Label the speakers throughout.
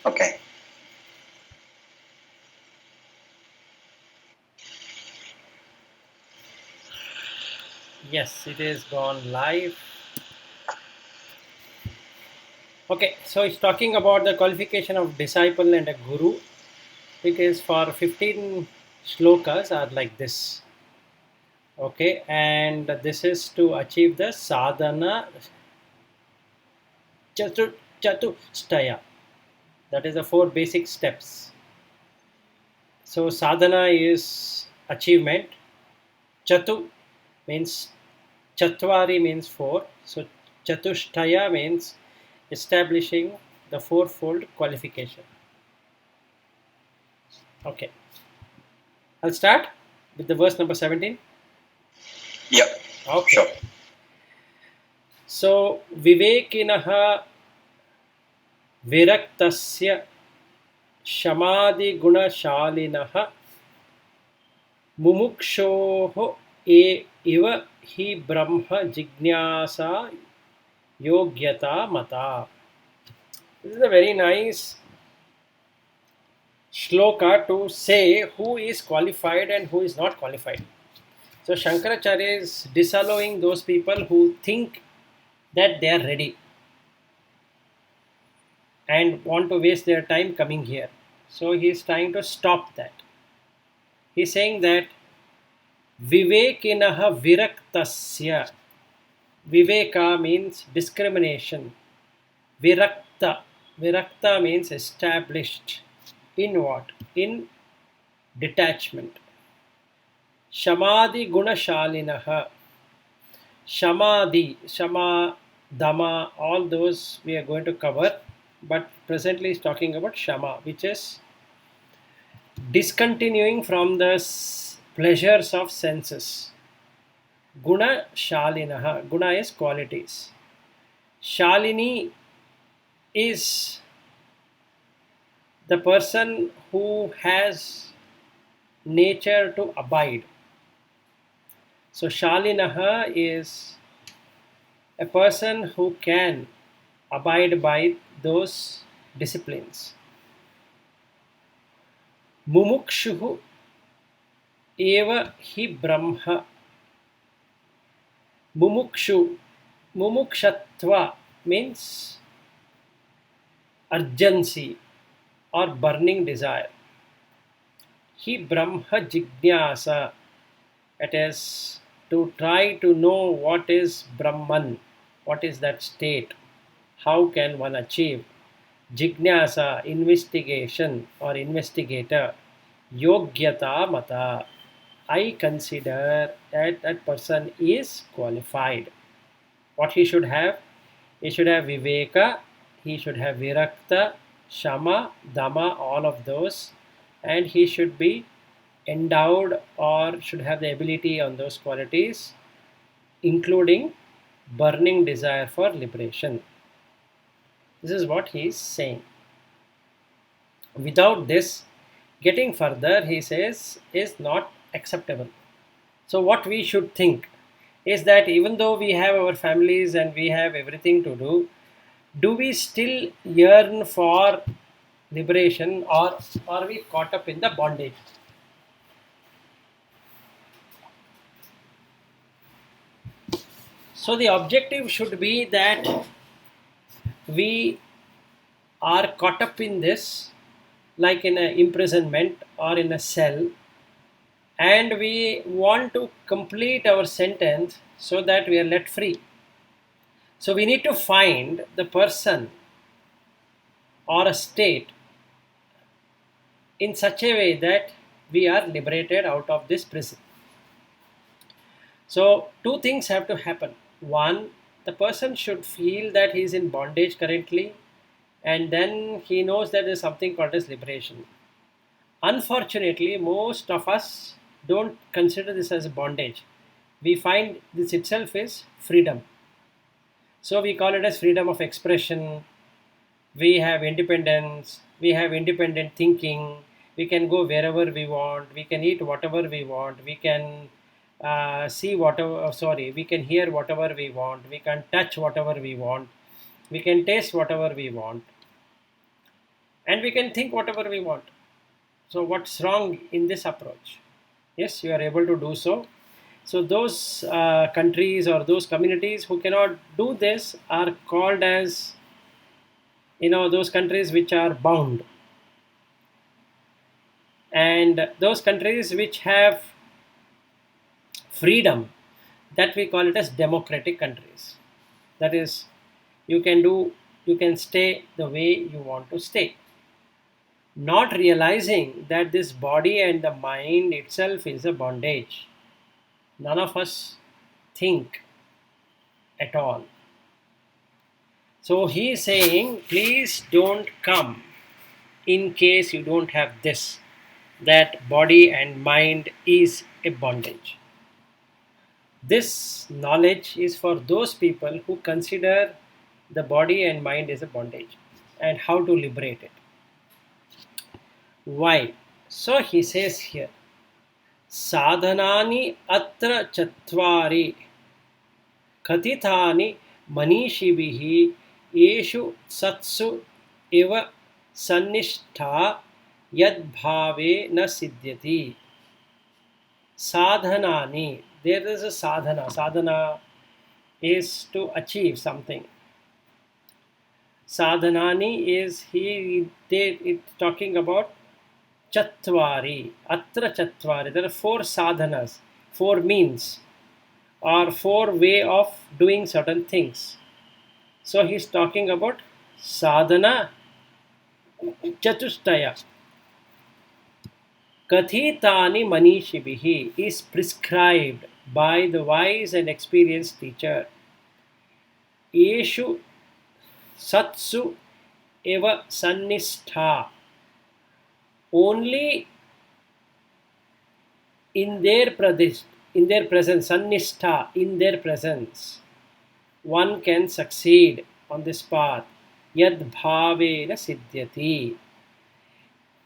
Speaker 1: Okay.
Speaker 2: Yes, it is gone live. Okay, so it's talking about the qualification of disciple and a guru. It is for 15 shlokas are like this. Okay, and this is to achieve the sadhana chatustaya. That is the four basic steps. So sadhana is achievement. Chatu means Chatwari means four. So Chatushtaya means establishing the fourfold qualification. Okay. I'll start with the verse number 17.
Speaker 1: Yep.
Speaker 2: Okay.
Speaker 1: Sure.
Speaker 2: So Vivekinaha Viraktasya Shamadi Gunashalinaha Mumukshoho Eva Hi Brahma Jignasa Yogyata Mata. This is a very nice shloka to say who is qualified and who is not qualified. So Shankaracharya is disallowing those people who think that they are ready and want to waste their time coming here. So he is trying to stop that. He is saying that Vivekinaha Viraktasya. Viveka means discrimination. Virakta. Virakta means established. In what? In detachment. Shamadi Gunashalinaha. Shamadhi, Shama, Dhamma, all those we are going to cover, but presently is talking about Shama, which is discontinuing from the pleasures of senses. Guna Shalinaha. Guna is qualities. Shalini is the person who has nature to abide. So Shalinaha is a person who can abide by those disciplines. Mumukshuhu eva hi brahma. Mumukshu. Mumukshatva means urgency or burning desire. Hi brahma jignasa. It is to try to know what is Brahman, what is that state, how can one achieve. Jignasa, investigation or investigator. Yogyata mata. I consider that that person is qualified. What he should have? He should have Viveka, he should have Virakta, Shama, Dhamma, all of those, and he should be endowed or should have the ability on those qualities, including burning desire for liberation. This is what he is saying. Without this, getting further, he says, is not acceptable. So, what we should think is that even though we have our families and we have everything to do we still yearn for liberation or are we caught up in the bondage? So, the objective should be that we are caught up in this, like in an imprisonment or in a cell, and we want to complete our sentence so that we are let free. So we need to find the person or a state in such a way that we are liberated out of this prison. So two things have to happen. One, the person should feel that he is in bondage currently, and then he knows that there is something called as liberation. Unfortunately, most of us don't consider this as bondage. We find this itself is freedom. So we call it as freedom of expression. We have independence. We have independent thinking. We can go wherever we want. We can eat whatever we want. We can see whatever. Sorry, we can hear whatever we want. We can touch whatever we want. We can taste whatever we want. and we can think whatever we want. So what's wrong in this approach? Yes, you are able to do so. So those countries or those communities who cannot do this are called as, those countries which are bound, and those countries which have freedom, that we call it as democratic countries. That is, you can stay the way you want to stay, not realizing that this body and the mind itself is a bondage. None of us think at all. So he is saying, please don't come in case you don't have this, that body and mind is a bondage. This knowledge is for those people who consider the body and mind is a bondage and how to liberate it. Why? So he says here, साधनानि अत्र चत्वारि कथितानि मनीषिभिः येषु सत्सु इव सन्निष्ठा यद्भावे न सिद्ध्यति. Sadhanani, there is a sadhana. Sadhana is to achieve something. Sadhanani is it's talking about Chatvari, Atra Chatvari. There are four sadhanas, four means, or four way of doing certain things. So he's talking about sadhana chatushtaya. Kathitani manishibihi is prescribed by the wise and experienced teacher. Yeshu satsu eva sannistha. Only in their presence, sannistha, in their presence, one can succeed on this path. Yad bhavena siddhyati.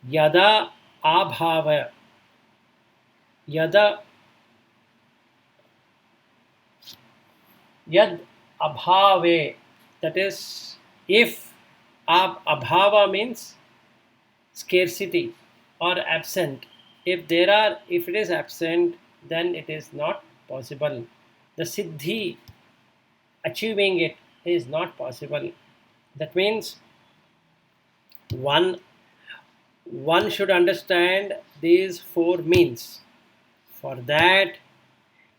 Speaker 2: Yada abhava. Yada Yad abhave. That is, if abhava means scarcity or absent. If it is absent, then it is not possible. The siddhi, achieving it, is not possible. That means one should understand these four means. For that,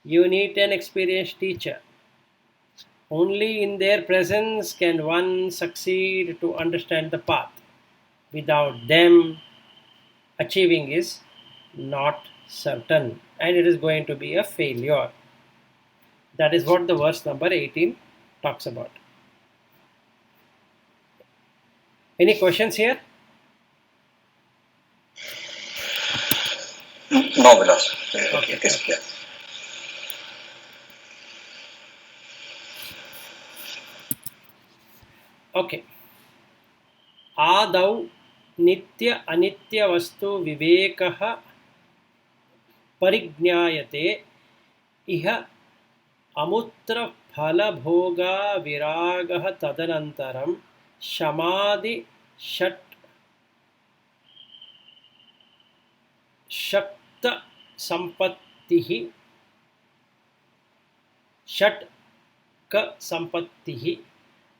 Speaker 2: you need an experienced teacher. Only in their presence can one succeed to understand the path. Without them, achieving is not certain, and it is going to be a failure. That is what the verse number 18 talks about. Any questions here?
Speaker 1: No, Vilas.
Speaker 2: Okay.
Speaker 1: It is clear.
Speaker 2: Okay. आदौ नित्य अनित्य वस्तु विवेकः परिज्ञायते इह अमुत्र फलभोगा विरागः तदनन्तरं शमादि शक्त संपत्तिः षट्क संपत्तिः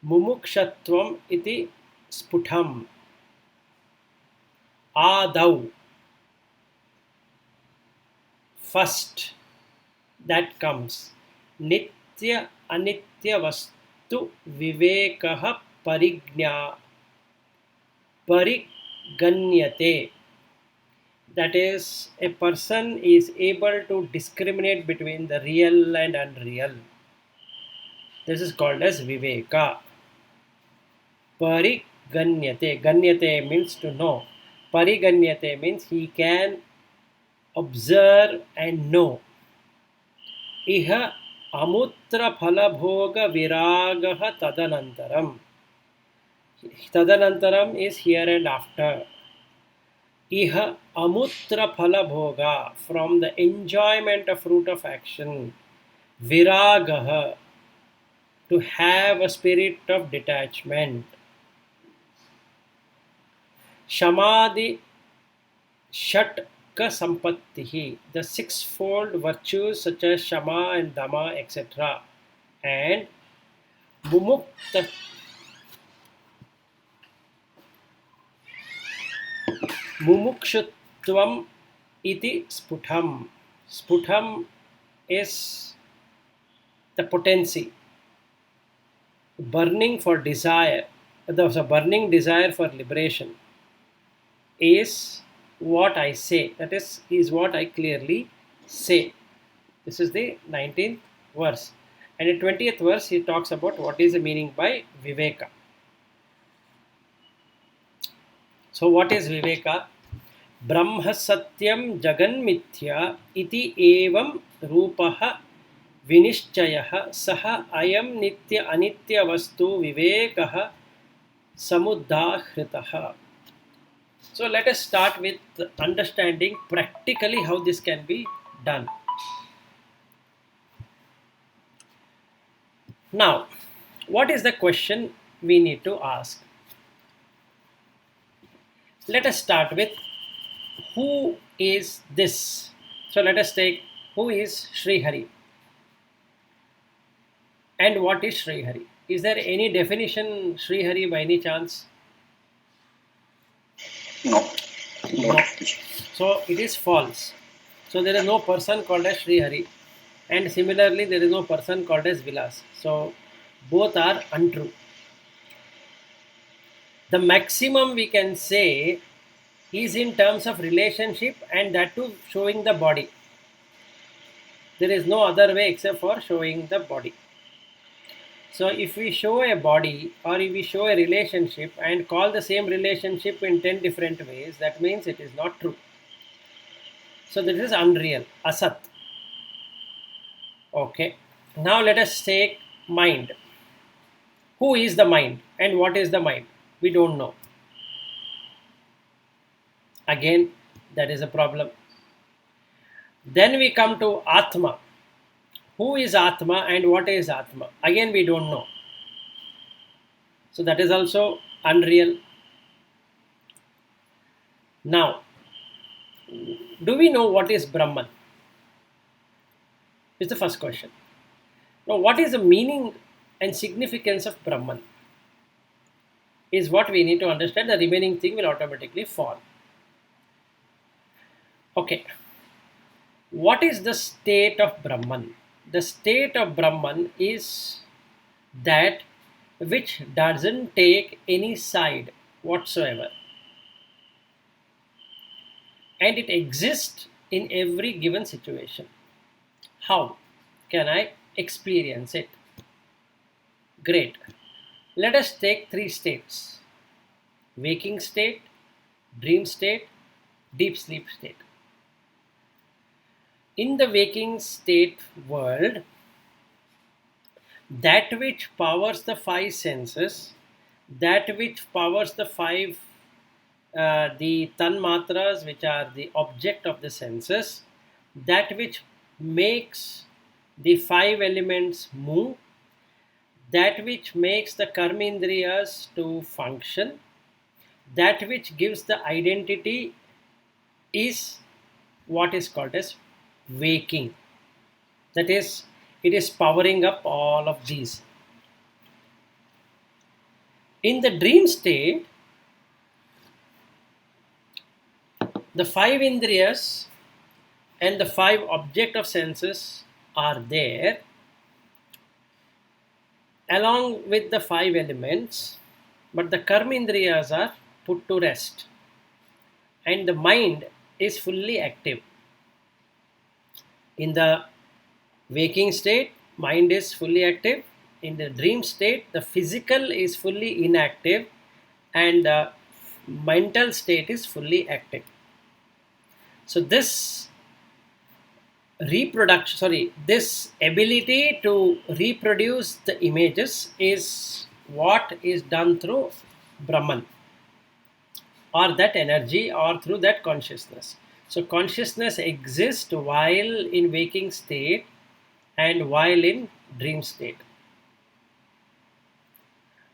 Speaker 2: मुमुक्षत्वम् इति स्फुटम्. आदौ, first, that comes. Nitya anitya vastu vivekah pariganyate. That is, a person is able to discriminate between the real and unreal. This is called as viveka. Pariganyate. Ganyate means to know. Pariganyate means he can observe and know. Iha amutra phalabhoga viragaha tadanantaram. Tadanantaram is here and after. Iha amutra phalabhoga, from the enjoyment of fruit of action. Viragaha, to have a spirit of detachment. Shamadhi Shatka Sampattihi, the sixfold virtues such as Shama and Dama, etc. And Mumukta Mumukshutvam iti Sputam. Sputam is the potency, burning for desire, the burning desire for liberation is what I say. That is what I clearly say. This is the 19th verse. And in 20th verse, he talks about what is the meaning by Viveka. So, what is Viveka? Brahma Satyam Jagan Mithya iti evam rupaha vinishchayah saha ayam nitya anitya vastu vivekah samuddahritaha. So let us start with understanding practically how this can be done. Now, what is the question we need to ask? Let us start with who is this? So let us take who is Sri Hari and what is Sri Hari? Is there any definition Sri Hari by any chance?
Speaker 1: No.
Speaker 2: No. So it is false. So there is no person called as Sri Hari, and similarly there is no person called as Vilas. So both are untrue. The maximum we can say is in terms of relationship, and that too showing the body. There is no other way except for showing the body. So if we show a body or if we show a relationship and call the same relationship in 10 different ways, that means it is not true. So this is unreal, asat. Okay. Now let us take mind. Who is the mind and what is the mind? We don't know. Again, that is a problem. Then we come to Atma. Who is Atma and what is Atma? Again, we don't know. So that is also unreal. Now, do we know what is Brahman? Is the first question. Now, what is the meaning and significance of Brahman? Is what we need to understand. The remaining thing will automatically fall. Okay. What is the state of Brahman? The state of Brahman is that which doesn't take any side whatsoever. And it exists in every given situation. How can I experience it? Great. Let us take three states: waking state, dream state, deep sleep state. In the waking state world, that which powers the five senses, that which powers the the tanmatras, which are the object of the senses, that which makes the five elements move, that which makes the karmendriyas to function, that which gives the identity is what is called as waking. That is, it is powering up all of these. In the dream state, the five indriyas and the five object of senses are there along with the five elements, but the karmendriyas are put to rest and the mind is fully active. In the waking state, mind is fully active. In the dream state, the physical is fully inactive and the mental state is fully active. So this this ability to reproduce the images is what is done through Brahman, or that energy, or through that consciousness. So consciousness exists while in waking state and while in dream state.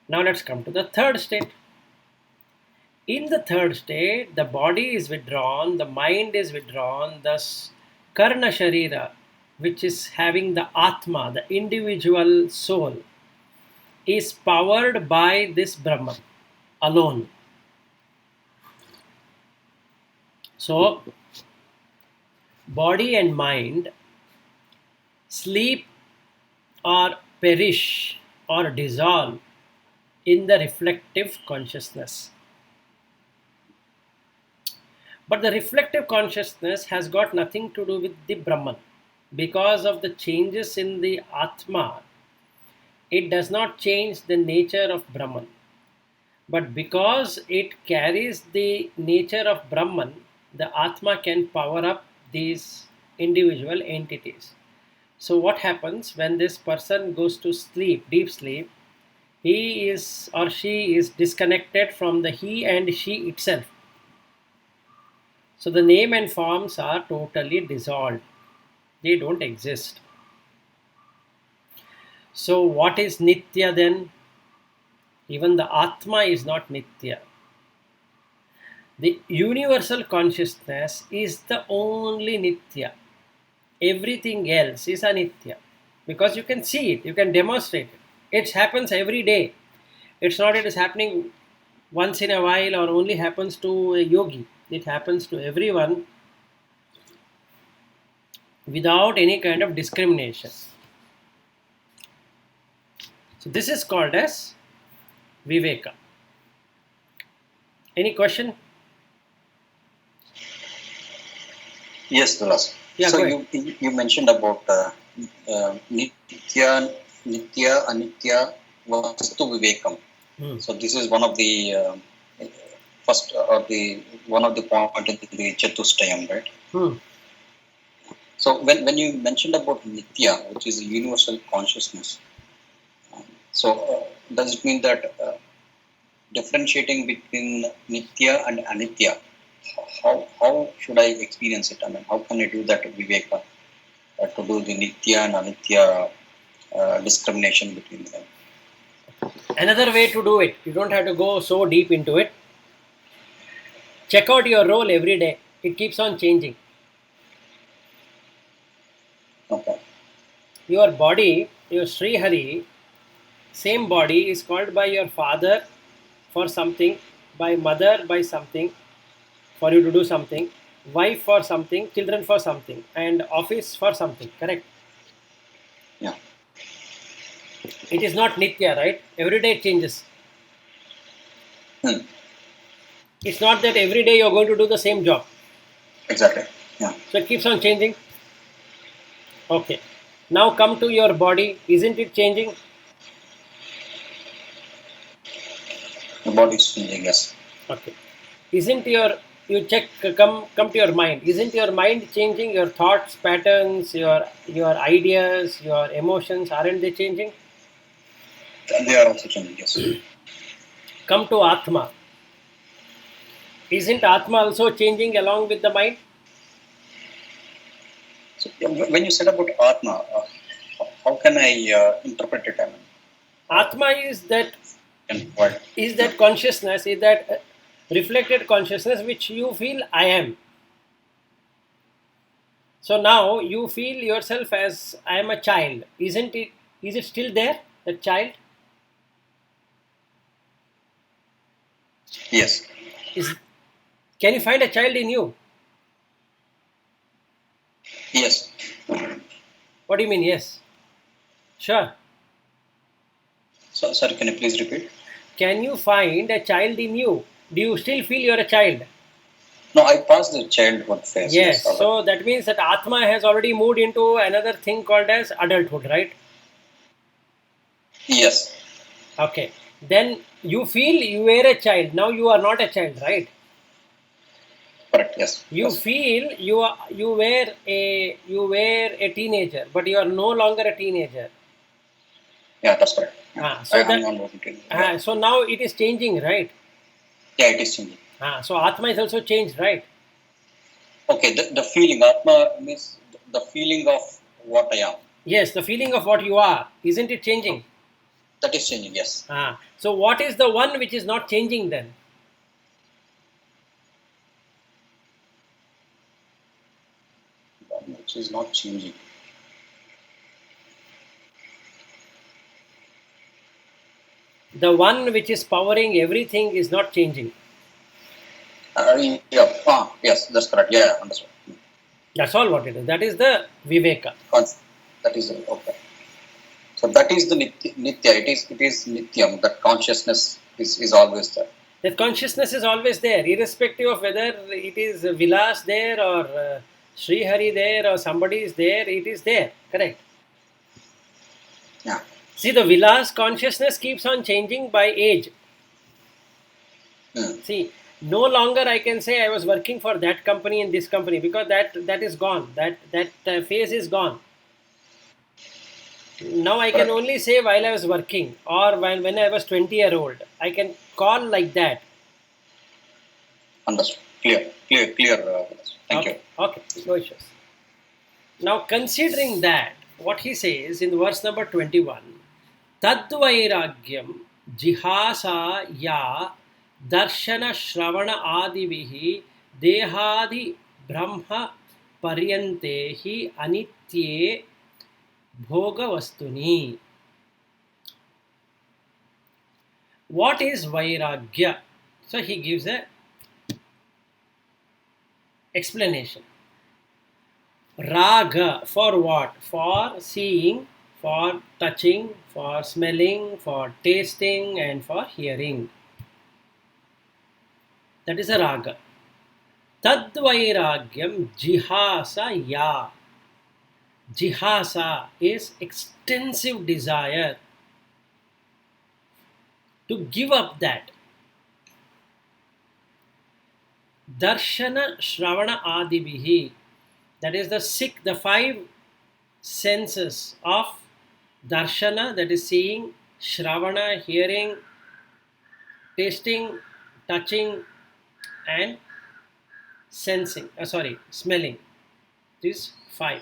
Speaker 2: Now let's come to the third state. In the third state, the body is withdrawn, the mind is withdrawn, thus Karna Sharira, which is having the Atma, the individual soul, is powered by this Brahman alone. So, body and mind sleep or perish or dissolve in the reflective consciousness. But the reflective consciousness has got nothing to do with the Brahman. Because of the changes in the Atma, it does not change the nature of Brahman. But because it carries the nature of Brahman, the Atma can power up these individual entities. So, what happens when this person goes to sleep, deep sleep? He is or she is disconnected from the he and she itself. So, the name and forms are totally dissolved, they don't exist. So, what is Nitya then? Even the Atma is not Nitya. The universal consciousness is the only Nitya. Everything else is Anitya. Because you can see it, you can demonstrate it. It happens every day. It's not it is happening once in a while or only happens to a yogi. It happens to everyone without any kind of discrimination. So this is called as Viveka. Any question?
Speaker 1: Yes, Dulas.
Speaker 2: Yeah,
Speaker 1: so
Speaker 2: go ahead.
Speaker 1: you mentioned about Nitya, Nitya, Anitya, Vastu Vivekam. So this is one of the first or the one of the point in the Chatustayam, right? So when you mentioned about Nitya, which is universal consciousness, so does it mean that differentiating between Nitya and Anitya, how should I experience it? I mean, how can I do that Viveka, to do the Nitya and Anitya discrimination between them?
Speaker 2: Another way to do it, you don't have to go so deep into it. Check out your role every day. It keeps on changing.
Speaker 1: Okay.
Speaker 2: Your body, your Sri Hari, same body is called by your father for something, by mother by something, for you to do something, wife for something, children for something, and office for something, correct?
Speaker 1: Yeah.
Speaker 2: It is not Nitya, right? Every day it changes. It's not that every day you're going to do the same job.
Speaker 1: Exactly. Yeah.
Speaker 2: So it keeps on changing. Okay. Now come to your body. Isn't it changing?
Speaker 1: The body is changing, yes.
Speaker 2: Okay. Isn't your you check come to your mind? Isn't your mind changing? Your thoughts, patterns, your ideas, your emotions, aren't they changing?
Speaker 1: They are also changing, yes.
Speaker 2: Come to Atma. Isn't Atma also changing along with the mind?
Speaker 1: So when you said about Atma, how can I interpret it? I mean,
Speaker 2: Atma is that
Speaker 1: what?
Speaker 2: consciousness, is that reflected consciousness which you feel I am. So now you feel yourself as I am a child. Isn't it? Is it still there, the child?
Speaker 1: Yes.
Speaker 2: Can you find a child in you?
Speaker 1: Yes.
Speaker 2: What do you mean, yes? Sure.
Speaker 1: So, sorry, can you please repeat?
Speaker 2: Can you find a child in you? Do you still feel you're a child?
Speaker 1: No, I passed the childhood phase.
Speaker 2: Yes. So that means that Atma has already moved into another thing called as adulthood, right?
Speaker 1: Yes.
Speaker 2: Okay. Then you feel you were a child. Now you are not a child, right?
Speaker 1: Correct. Yes.
Speaker 2: You
Speaker 1: yes.
Speaker 2: feel you were a teenager, but you are no longer a teenager.
Speaker 1: Yeah, that's correct. Yeah.
Speaker 2: So now it is changing, right?
Speaker 1: Yeah, it is changing.
Speaker 2: So Atma is also changed, right?
Speaker 1: Okay, the feeling, Atma means the feeling of what I am.
Speaker 2: Yes, the feeling of what you are. Isn't it changing?
Speaker 1: That is changing, yes.
Speaker 2: So what is the one which is not changing then?
Speaker 1: which is not changing.
Speaker 2: The one which is powering everything is not changing.
Speaker 1: Yes, that's correct. Yeah, understood.
Speaker 2: That's all what it is. That is the Viveka.
Speaker 1: That is okay. So that is the Nitya. It is Nityam. That consciousness is always there.
Speaker 2: That consciousness is always there, irrespective of whether it is Vilas there or Sri Hari there or somebody is there, it is there. Correct.
Speaker 1: Yeah.
Speaker 2: See, the Vilas consciousness keeps on changing by age. See, no longer I can say I was working for that company and this company, because that is gone. That phase is gone. Now I can only say while I was working, or when I was 20-year-old. I can call like that.
Speaker 1: Understood. Clear. Thank you.
Speaker 2: Okay, no issues. Now, considering that, what he says in verse number 21, Tadvairagyam jihasa ya darshana shravana adivihi dehadi brahma paryantehi anitye bhogavastuni. What is Vairagya? So he gives a explanation. Raga, for what? For seeing, for touching, for smelling, for tasting, and for hearing. That is a raga. Tadvairagyam jihasa ya. Jihasa is extensive desire to give up that. Darshana Shravana Adibihi. That is the five senses of Darshana, that is seeing, Shravana, hearing, tasting, touching, and smelling. These five.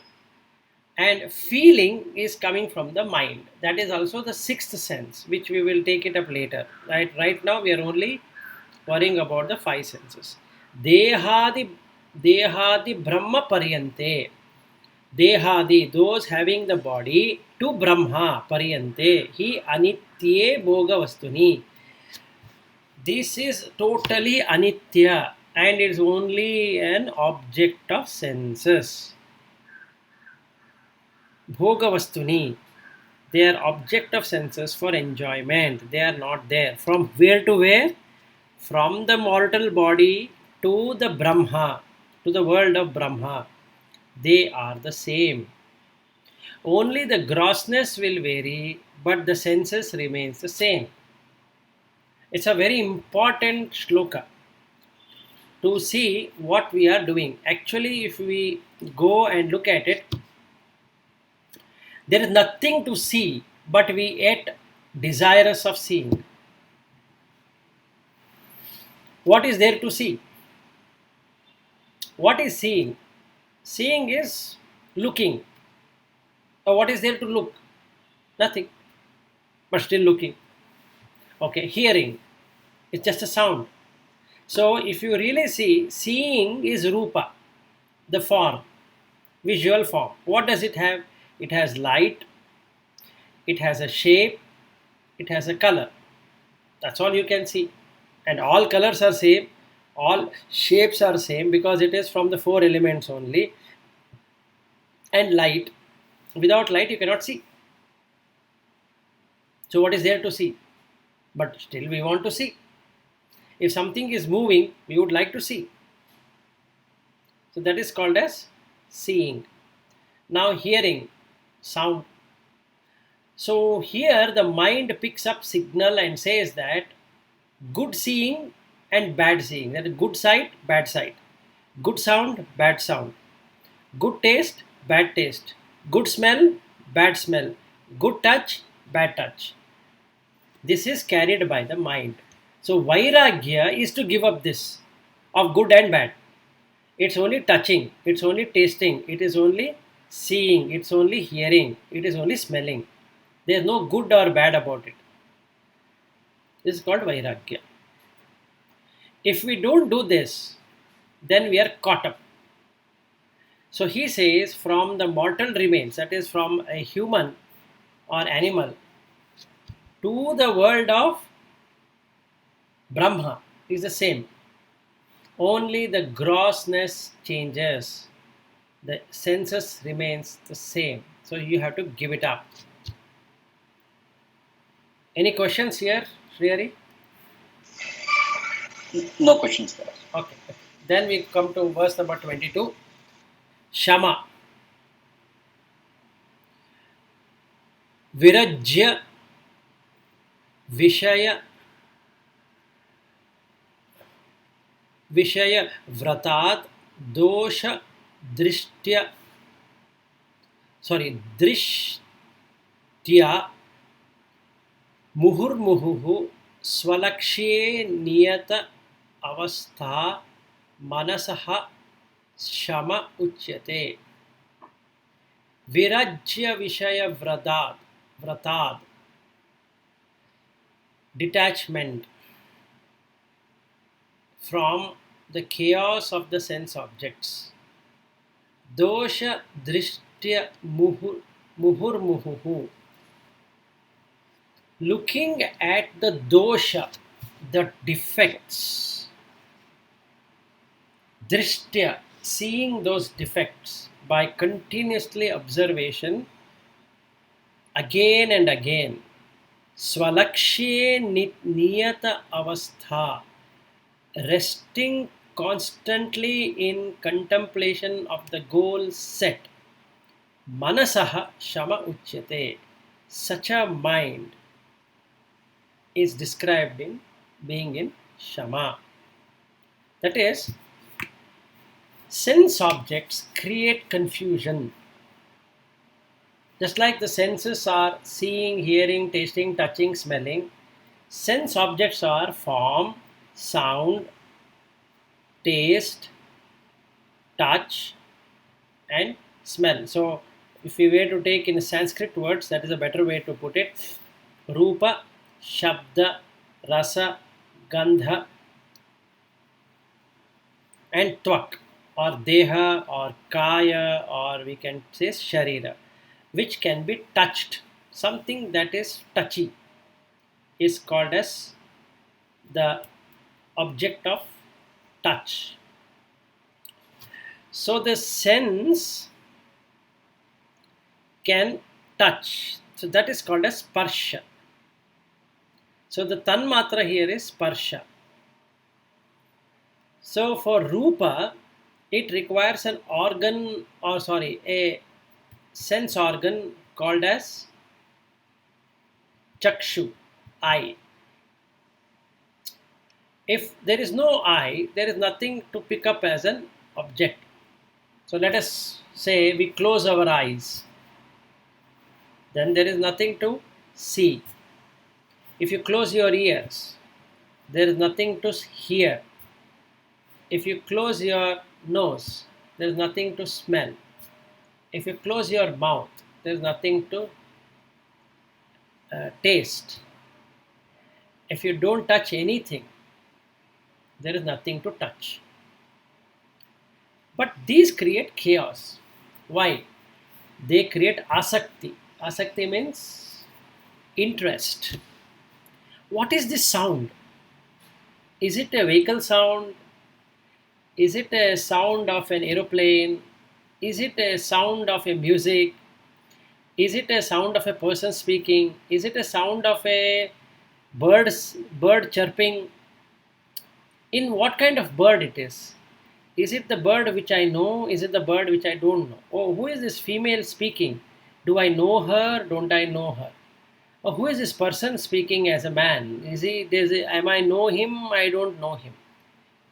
Speaker 2: And feeling is coming from the mind. That is also the sixth sense, which we will take it up later. Right now we are only worrying about the five senses. Dehadi Brahma Paryante. Dehadi, those having the body, to Brahma Paryante. He Anitye Bhogavastuni. This is totally Anitya and is only an object of senses. Bhogavastuni. They are object of senses for enjoyment. They are not there. From where to where? From the mortal body to the Brahma, to the world of Brahma. They are the same. Only the grossness will vary, but the senses remains the same. It's a very important shloka to see what we are doing. Actually, if we go and look at it, there is nothing to see, but we yet desirous of seeing. What is there to see? What is seeing? Seeing is looking. So what is there to look? Nothing, but still looking. Okay, hearing. It's just a sound. So if you really see, seeing is rupa, the form, visual form. What does it have? It has light, it has a shape, it has a color. That's all you can see. And all colors are same, all shapes are same, because it is from the four elements only. And light. Without light you cannot see. So what is there to see? But still we want to see. If something is moving, we would like to see. So that is called as seeing. Now hearing, sound. So here the mind picks up signal and says that good seeing and bad seeing. That is good sight, bad sight. Good sound, bad sound. Good taste, bad taste. Good smell, bad smell. Good touch, bad touch. This is carried by the mind. So Vairagya is to give up this of good and bad. It's only touching, it's only tasting, it is only seeing, it's only hearing, it is only smelling. There is no good or bad about it. This is called Vairagya. If we don't do this, then we are caught up. So he says from the mortal remains, that is from a human or animal, to the world of Brahma is the same. Only the grossness changes. The senses remains the same. So you have to give it up. Any questions here, Srihari?
Speaker 1: No questions there.
Speaker 2: Okay. Then we come to verse number 22. Shama. Virajya Vishaya Vratad Dosha Drishtya Drishtya Muhurmuhu Swalakshye Niyata Avastha Manasaha Shama Uchyate. Virajya Vishaya Vratad, detachment from the chaos of the sense objects. Dosha Drishtya Muhurmuhu, looking at the dosha, the defects. Drishtya, seeing those defects by continuously observation again and again. Swalakshye niyata avastha, resting constantly in contemplation of the goal set. Manasaha shama uchyate. Such a mind is described in being in shama. That is, sense objects create confusion. Just like the senses are seeing, hearing, tasting, touching, smelling, sense objects are form, sound, taste, touch, and smell. So, if we were to take in Sanskrit words, that is a better way to put it. Rupa, Shabda, Rasa, Gandha, and Twak, or Deha, or Kaya, or we can say Sharira, which can be touched. Something that is touchy is called as the object of touch. So the sense can touch. So that is called as sparsha. So the tanmatra here is sparsha. So for rupa, it requires an organ, or a sense organ called as chakshu, eye. If there is no eye, there is nothing to pick up as an object. So let us say we close our eyes, then there is nothing to see. If you close your ears, there is nothing to hear. If you close your nose, there is nothing to smell. If you close your mouth, there is nothing to taste. If you don't touch anything, there is nothing to touch. But these create chaos. Why? They create asakti. Asakti means interest. What is this sound? Is it a vehicle sound? Is it a sound of an aeroplane? Is it a sound of a music? Is it a sound of a person speaking? Is it a sound of a bird chirping? In what kind of bird it is? Is it the bird which I know? Is it the bird which I don't know? Oh, who is this female speaking? Do I know her? Don't I know her? Or who is this person speaking as a man? Am I know him? I don't know him.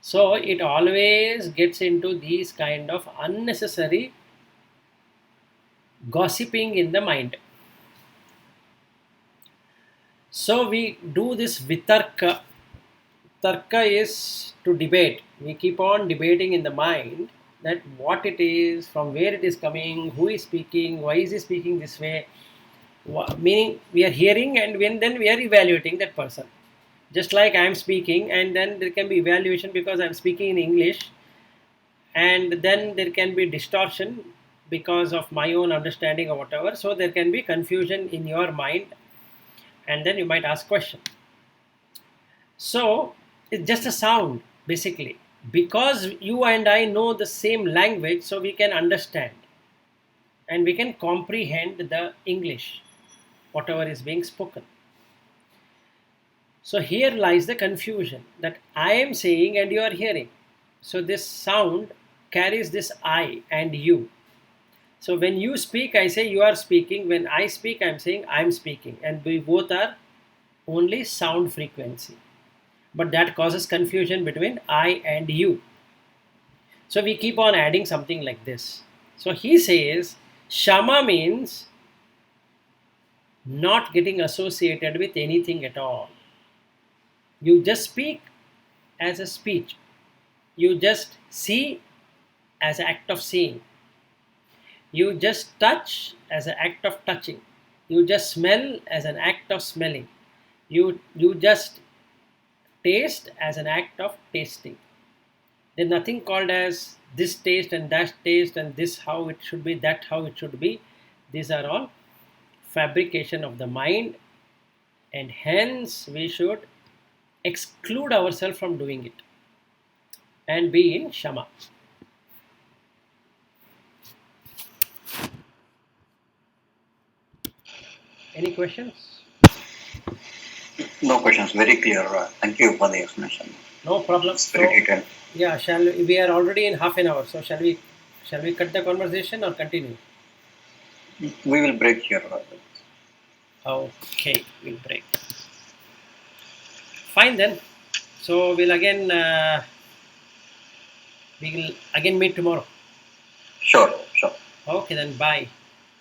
Speaker 2: So it always gets into these kind of unnecessary gossiping in the mind. So we do this vitarka. Tarka is to debate. We keep on debating in the mind that what it is, from where it is coming, who is speaking, why is he speaking this way. Meaning we are hearing, and then we are evaluating that person. Just like I am speaking, and then there can be evaluation because I am speaking in English, and then there can be distortion because of my own understanding or whatever. So there can be confusion in your mind, and then you might ask question. So it's just a sound basically, because you and I know the same language, so we can understand and we can comprehend the English, whatever is being spoken. So here lies the confusion, that I am saying and you are hearing. So this sound carries this I and you. So when you speak, I say you are speaking. When I speak, I am saying I am speaking. And we both are only sound frequency. But that causes confusion between I and you. So we keep on adding something like this. So he says, Shama means not getting associated with anything at all. You just speak as a speech. You just see as an act of seeing. You just touch as an act of touching. You just smell as an act of smelling. You just taste as an act of tasting. There's nothing called as this taste and that taste and this how it should be, that how it should be. These are all fabrication of the mind, and hence we should exclude ourselves from doing it and be in Shama. Any questions?
Speaker 1: No questions. Very clear. Thank you for the explanation.
Speaker 2: No problem.
Speaker 1: It's very detailed.
Speaker 2: Yeah, we are already in half an hour, so shall we cut the conversation or continue?
Speaker 1: We will break here.
Speaker 2: Okay, we'll break. Fine then. So we will again meet tomorrow.
Speaker 1: Sure.
Speaker 2: Okay then, bye.